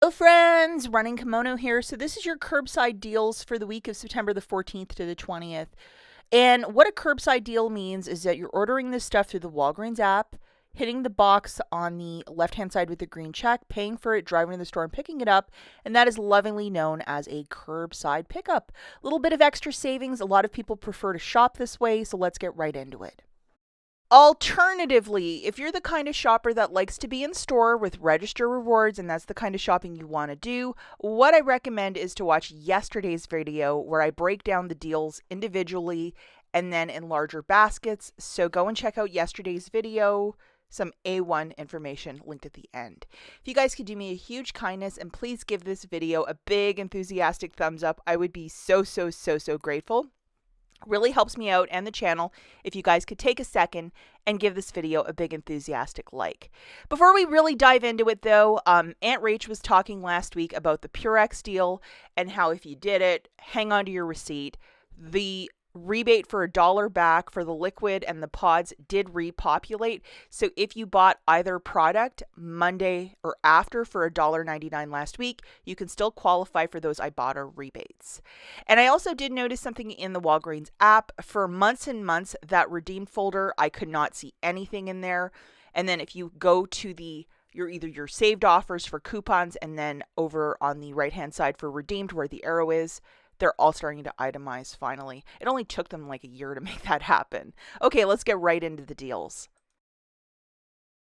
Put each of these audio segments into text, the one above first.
Hello friends, Running Kimono here. So this is your curbside deals for the week of September the 14th to the 20th. And what a curbside deal means is that you're ordering this stuff through the Walgreens app, hitting the box on the left-hand side with the green check, paying for it, driving to the store and picking it up, and that is lovingly known as a curbside pickup. A little bit of extra savings. A lot of people prefer to shop this way, so let's get right into it. Alternatively, if you're the kind of shopper that likes to be in store with register rewards and that's the kind of shopping you want to do, what I recommend is to watch yesterday's video where I break down the deals individually and then in larger baskets. So go and check out yesterday's video, some A1 information linked at the end. If you guys could do me a huge kindness and please give this video a big enthusiastic thumbs up, I would be so grateful. Really helps me out and the channel if you guys could take a second and give this video a big enthusiastic like. Before we really dive into it though, Aunt Rach was talking last week about the Purex deal and how if you did it, hang on to your receipt. The rebate for $1 back for the liquid and the pods did repopulate. So if you bought either product Monday or after for $1.99 last week, you can still qualify for those IBOTTA rebates. And I also did notice something in the Walgreens app. For months and months, that redeemed folder, I could not see anything in there. And then if you go to your saved offers for coupons and then over on the right hand side for redeemed where the arrow is, they're all starting to itemize finally. It only took them like a year to make that happen. Okay, let's get right into the deals.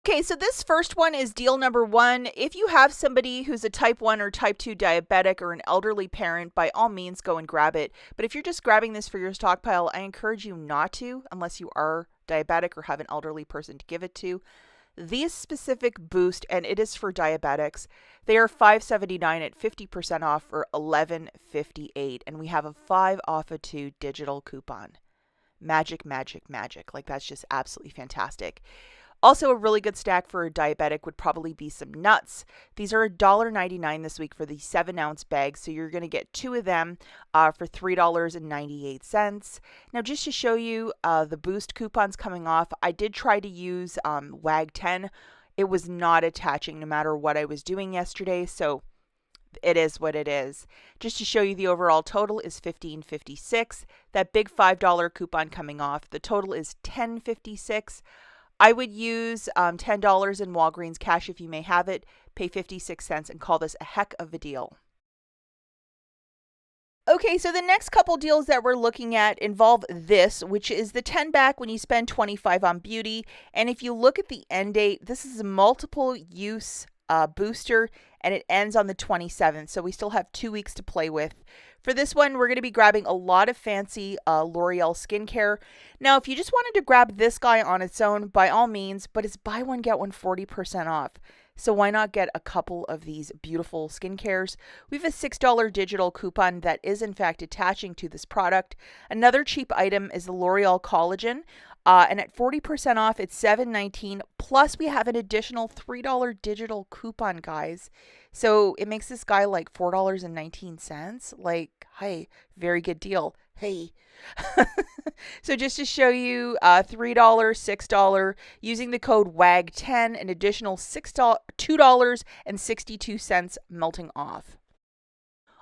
Okay, so this first one is deal number 1. If you have somebody who's a type 1 or type 2 diabetic or an elderly parent, by all means go and grab it. But if you're just grabbing this for your stockpile, I encourage you not to unless you are diabetic or have an elderly person to give it to. These specific boost, and it is for diabetics, they are $5.79 at 50% off for $11.58, and we have a 5 off of 2 digital coupon. Magic. Like, that's just absolutely fantastic. Also, a really good stack for a diabetic would probably be some nuts. These are $1.99 this week for the 7-ounce bag, so you're going to get 2 of them for $3.98. Now, just to show you the boost coupons coming off, I did try to use WAG 10. It was not attaching no matter what I was doing yesterday, so it is what it is. Just to show you the overall total is $15.56. That big $5 coupon coming off, the total is $10.56. I would use $10 in Walgreens cash if you may have it, pay 56 cents, and call this a heck of a deal. Okay, so the next couple deals that we're looking at involve this, which is the 10 back when you spend 25 on beauty. And if you look at the end date, this is a multiple use booster and it ends on the 27th. So we still have 2 weeks to play with. For this one, we're going to be grabbing a lot of fancy L'Oreal skincare. Now, if you just wanted to grab this guy on its own, by all means, but it's buy one, get one 40% off. So why not get a couple of these beautiful skincares? We have a $6 digital coupon that is in fact attaching to this product. Another cheap item is the L'Oreal Collagen. And at 40% off, it's $7.19. Plus, we have an additional $3 digital coupon, guys. So it makes this guy like $4.19. Like, hey, very good deal. Hey. So just to show you, $3, $6, using the code WAG10, an additional $2.62 melting off.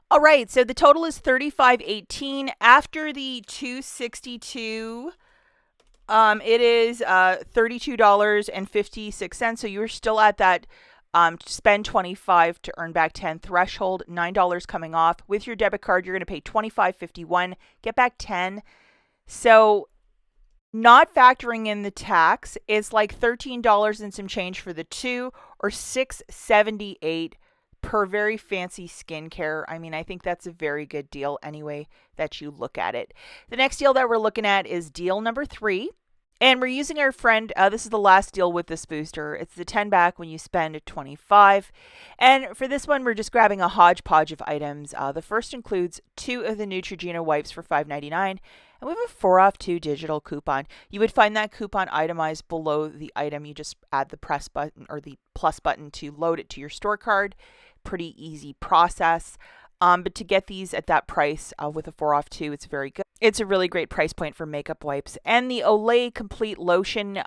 All right, so the total is $35.18. After the $2.62, it is $32.56. So you're still at that spend 25 to earn back 10 threshold. $9 coming off. With your debit card, you're going to pay $25.51, get back 10. So not factoring in the tax, it's like $13 and some change for the 2, or $6.78 per very fancy skincare. I mean, I think that's a very good deal anyway that you look at it. The next deal that we're looking at is deal number 3. And we're using our friend, this is the last deal with this booster. It's the 10 back when you spend 25. And for this one, we're just grabbing a hodgepodge of items. The first includes 2 of the Neutrogena wipes for $5.99. And we have a 4 off 2 digital coupon. You would find that coupon itemized below the item. You just add the press button or the plus button to load it to your store card. Pretty easy process. But to get these at that price with a 4 off 2, it's very good. It's a really great price point for makeup wipes. And the Olay Complete Lotion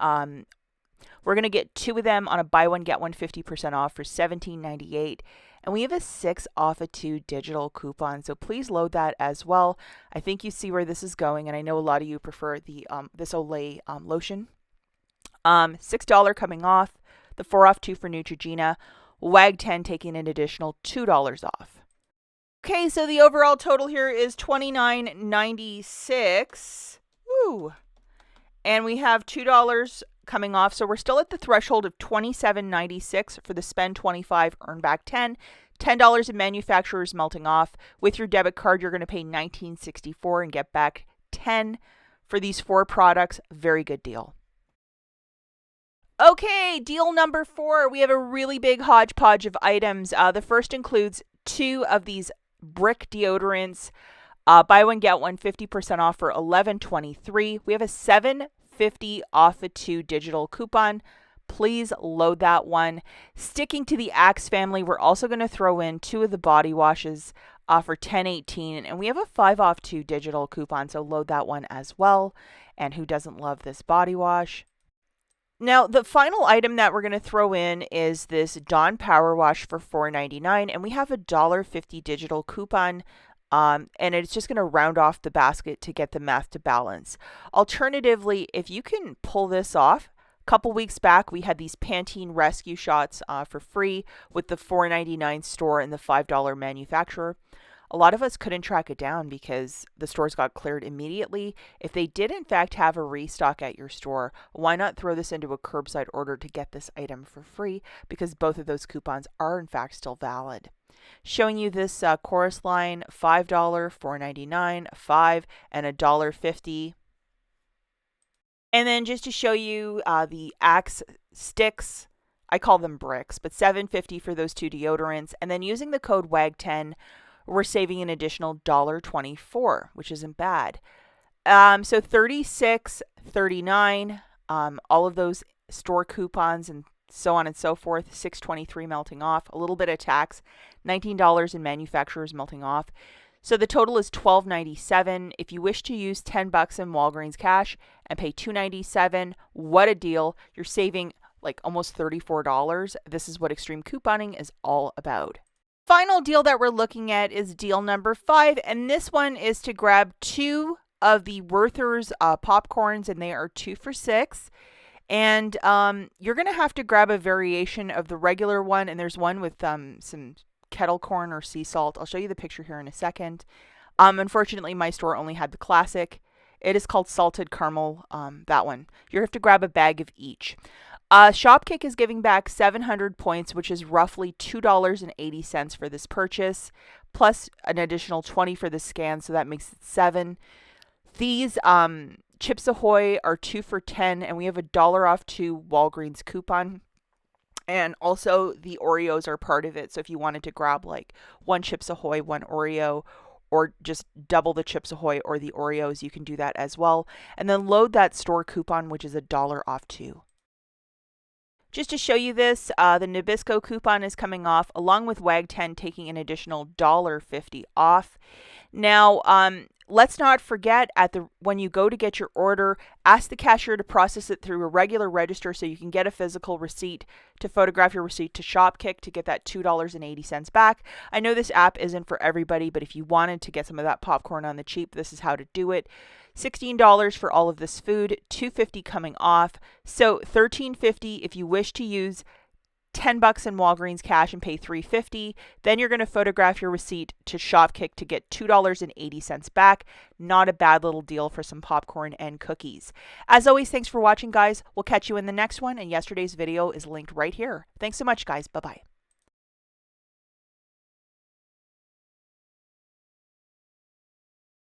We're going to get 2 of them on a buy one get one 50% off for $17.98. And we have a 6 off of 2 digital coupon, so please load that as well. I think you see where this is going, and I know a lot of you prefer the this Olay lotion. $6 coming off, the 4 off 2 for Neutrogena, WAG 10 taking an additional $2 off. Okay, so the overall total here is $29.96. Woo! And we have $2 coming off, so we're still at the threshold of $27.96 for the spend 25, earn back 10. $10 in manufacturers melting off. With your debit card, you're going to pay $19.64 and get back 10 for these 4 products. Very good deal. Okay, deal number 4. We have a really big hodgepodge of items. The first includes 2 of these brick deodorants. Buy one, get one 50% off for $11.23. We have a $7.50 off of 2 digital coupon. Please load that one. Sticking to the Axe family, we're also going to throw in 2 of the body washes for $10.18. And we have a 5 off 2 digital coupon, so load that one as well. And who doesn't love this body wash? Now, the final item that we're going to throw in is this Dawn Power Wash for $4.99, and we have a $1.50 digital coupon, and it's just going to round off the basket to get the math to balance. Alternatively, if you can pull this off, a couple weeks back, we had these Pantene Rescue Shots for free with the $4.99 store and the $5 manufacturer. A lot of us couldn't track it down because the stores got cleared immediately. If they did in fact have a restock at your store, why not throw this into a curbside order to get this item for free, because both of those coupons are in fact still valid. Showing you this chorus line, $5, $4.99, $5, and $1.50. And then just to show you the Axe sticks, I call them bricks, but $7.50 for those 2 deodorants. And then using the code WAG10, we're saving an additional $1.24, which isn't bad. So $36.39, all of those store coupons and so on and so forth, $6.23 melting off, a little bit of tax, $19 in manufacturers melting off. So the total is $12.97. If you wish to use $10 in Walgreens cash and pay $2.97, what a deal. You're saving like almost $34. This is what extreme couponing is all about. Final deal that we're looking at is deal number 5, and this one is to grab 2 of the Werther's popcorns, and they are 2 for $6. And you're going to have to grab a variation of the regular one, and there's one with some kettle corn or sea salt. I'll show you the picture here in a second. Unfortunately, my store only had the classic. It is called salted caramel, that one. You have to grab a bag of each. Shopkick is giving back 700 points, which is roughly $2.80 for this purchase, plus an additional 20 for the scan, so that makes it 7. These Chips Ahoy are 2 for $10, and we have a $1 off 2 Walgreens coupon. And also the Oreos are part of it, so if you wanted to grab like 1 Chips Ahoy, 1 Oreo, or just double the Chips Ahoy or the Oreos, you can do that as well. And then load that store coupon, which is a $1 off 2. Just to show you this, the Nabisco coupon is coming off, along with WAG 10 taking an additional $1.50 off. Now, let's not forget when you go to get your order, ask the cashier to process it through a regular register so you can get a physical receipt to photograph your receipt to Shopkick to get that $2.80 back. I know this app isn't for everybody, but if you wanted to get some of that popcorn on the cheap, this is how to do it. $16 for all of this food, $2.50 coming off. So $13.50 if you wish to use $10 in Walgreens cash and pay $3.50. Then you're going to photograph your receipt to Shopkick to get $2.80 back. Not a bad little deal for some popcorn and cookies. As always, thanks for watching, guys. We'll catch you in the next one, and yesterday's video is linked right here. Thanks so much, guys. Bye-bye.